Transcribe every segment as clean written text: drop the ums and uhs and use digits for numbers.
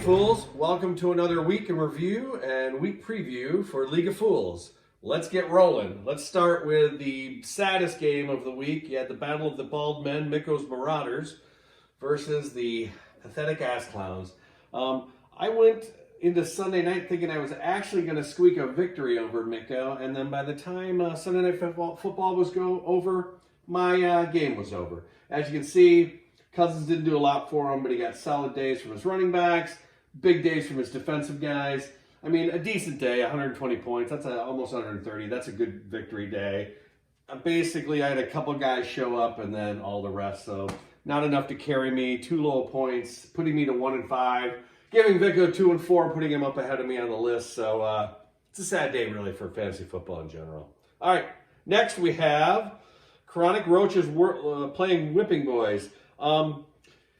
Fools. Welcome to another week in review and week preview for League of Fools. Let's get rolling. Let's start with the saddest game of the week. You had the Battle of the Bald Men, Mikko's Marauders, versus the pathetic Ass Clowns. I went into Sunday night thinking I was actually going to squeak a victory over Mikko, and then by the time Sunday Night Football was over, my game was over. As you can see, Cousins didn't do a lot for him, but he got solid days from his running backs, big days from his defensive guys. I mean, a decent day, 120 points. That's almost 130. That's a good victory day. Basically, I had a couple guys show up and then all the rest. So not enough to carry me. 2 low points, putting me to 1-5. Giving Vico 2-4, putting him up ahead of me on the list. So it's a sad day, really, for fantasy football in general. All right, next we have Chronic Roaches playing Whipping Boys.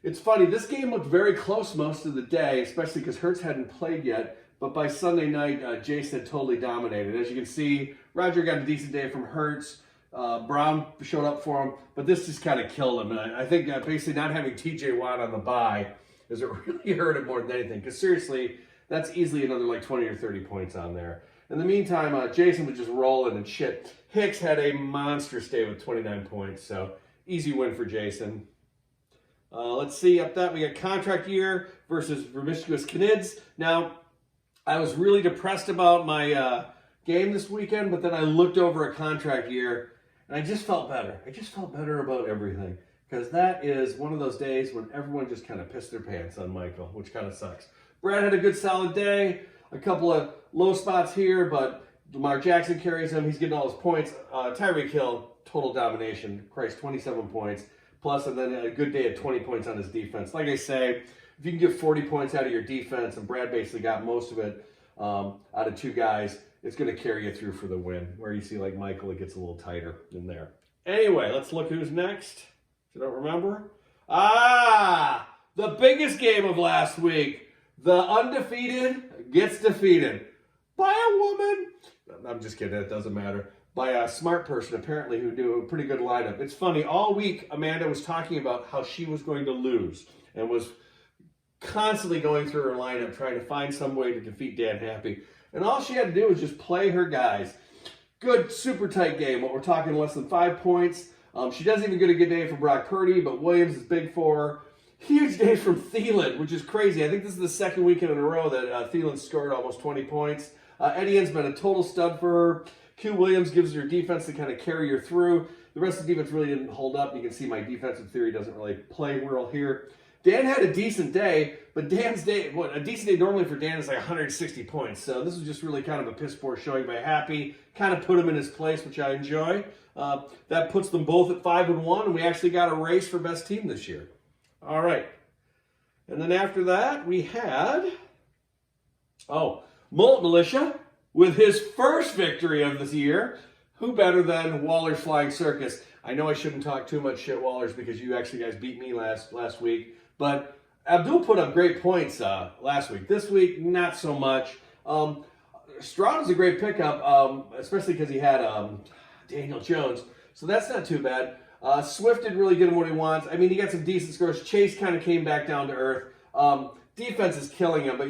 It's funny, this game looked very close most of the day, especially because Hurts hadn't played yet. But by Sunday night, Jason had totally dominated. As you can see, Roger got a decent day from Hurts. Brown showed up for him, but this just kind of killed him. And I think basically not having TJ Watt on the bye is it really hurt him more than anything. Because seriously, that's easily another like 20 or 30 points on there. In the meantime, Jason was just rolling and shit. Hicks had a monstrous day with 29 points, so easy win for Jason. Let's see, up that we got Contract Year versus Promiscuous Knids. Now, I was really depressed about my game this weekend, but then I looked over a Contract Year, and I just felt better. I just felt better about everything, because that is one of those days when everyone just kind of pissed their pants on Michael, which kind of sucks. Brad had a good solid day, a couple of low spots here, but Lamar Jackson carries him. He's getting all his points. Tyreek Hill, total domination. Christ, 27 points. Plus, and then a good day at 20 points on his defense. Like I say, if you can get 40 points out of your defense, and Brad basically got most of it out of 2 guys, it's going to carry you through for the win. Where you see, like Michael, it gets a little tighter in there. Anyway, let's look who's next. If you don't remember. The biggest game of last week. The undefeated gets defeated by a woman. I'm just kidding. It doesn't matter. By a smart person, apparently, who do a pretty good lineup. It's funny, all week, Amanda was talking about how she was going to lose and was constantly going through her lineup trying to find some way to defeat Dan Happy. And all she had to do was just play her guys. Good, super tight game. What we're talking less than 5 points. She doesn't even get a good day from Brock Purdy, but Williams is big for her. Huge day from Thielen, which is crazy. I think this is the second weekend in a row that Thielen scored almost 20 points. Etienne's been a total stud for her. Q Williams gives her defense to kind of carry her through. The rest of the defense really didn't hold up. You can see my defensive theory doesn't really play well here. Dan had a decent day, but Dan's day, a decent day normally for Dan is like 160 points. So this was just really kind of a piss poor showing by Happy. Kind of put him in his place, which I enjoy. That puts them both at 5-1, and we actually got a race for best team this year. All right. And then after that, we had, Mullet Militia with his first victory of this year. Who better than Waller's Flying Circus? I know I shouldn't talk too much shit, Wallers, because you actually guys beat me last week. But Abdul put up great points last week. This week, not so much. Stroud is a great pickup, especially because he had Daniel Jones. So that's not too bad. Swift didn't really get him what he wants. I mean, he got some decent scores. Chase kind of came back down to earth. Defense is killing him, but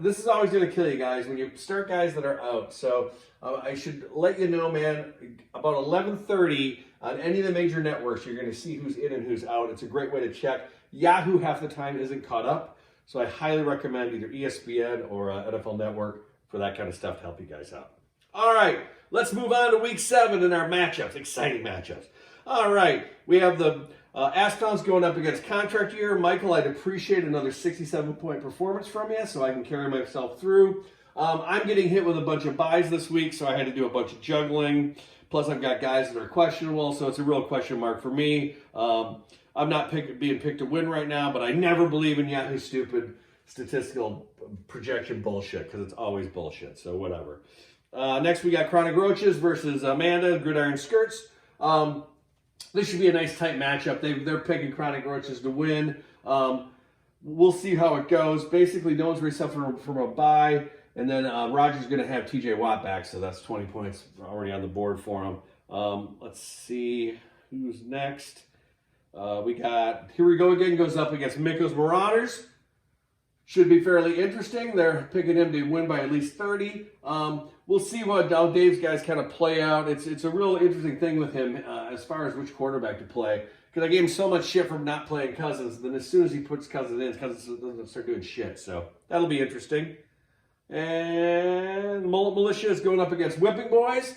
this is always going to kill you guys when you start guys that are out. So I should let you know, man, about 11:30 on any of the major networks, you're going to see who's in and who's out. It's a great way to check. Yahoo half the time isn't caught up, so I highly recommend either ESPN or NFL Network for that kind of stuff to help you guys out. All right, let's move on to Week 7 in our matchups, exciting matchups. All right, we have the Astons going up against Contract Year. Michael, I'd appreciate another 67-point performance from you so I can carry myself through. I'm getting hit with a bunch of buys this week, so I had to do a bunch of juggling. Plus, I've got guys that are questionable, so it's a real question mark for me. I'm not being picked to win right now, but I never believe in Yahoo's stupid statistical projection bullshit, because it's always bullshit, so whatever. Next, we got Chronic Roaches versus Amanda, Gridiron Skirts. This should be a nice tight matchup. They're picking Chronic Roaches to win. We'll see how it goes. Basically, no one's really suffering from a bye. And then Roger's going to have TJ Watt back, so that's 20 points already on the board for him. Let's see who's next. We got Here We Go Again goes up against Mikko's Marauders. should be fairly interesting. They're picking him to win by at least 30. We'll see how Dave's guys kind of play out. It's a real interesting thing with him as far as which quarterback to play. Because I gave him so much shit for not playing Cousins. Then as soon as he puts Cousins in, Cousins doesn't start doing shit. So that'll be interesting. And Mullet Militia is going up against Whipping Boys.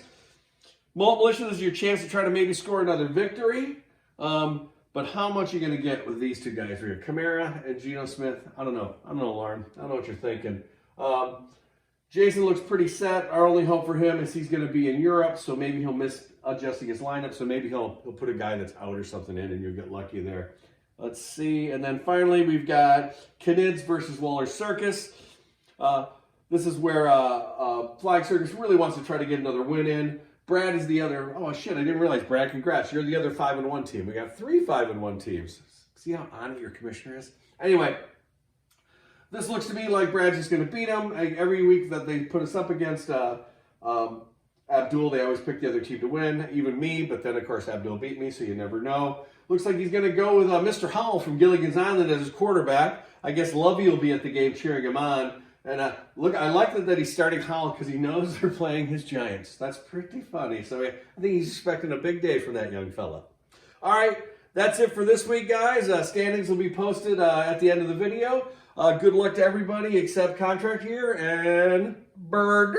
Mullet Militia, this is your chance to try to maybe score another victory. But how much are you going to get with these two guys here? Kamara and Geno Smith? I don't know. Lauren. I don't know what you're thinking. Jason looks pretty set. Our only hope for him is he's going to be in Europe, so maybe he'll miss adjusting his lineup. So maybe he'll put a guy that's out or something in, and you'll get lucky there. Let's see. And then finally, we've got Knids versus Waller Circus. This is where Flag Circus really wants to try to get another win in. Brad is the other. Oh shit! I didn't realize. Brad, congrats. You're the other 5-1 team. We got 3 5-1 teams. See how on it your commissioner is. Anyway, this looks to me like Brad's just going to beat him every week that they put us up against Abdul. They always pick the other team to win, even me. But then of course Abdul beat me, so you never know. Looks like he's going to go with Mr. Howell from Gilligan's Island as his quarterback. I guess Lovey will be at the game cheering him on. And look, I like that he's starting Howell because he knows they're playing his Giants. That's pretty funny. So I think he's expecting a big day from that young fella. All right, that's it for this week, guys. Standings will be posted at the end of the video. Good luck to everybody except Contract Year and Burger.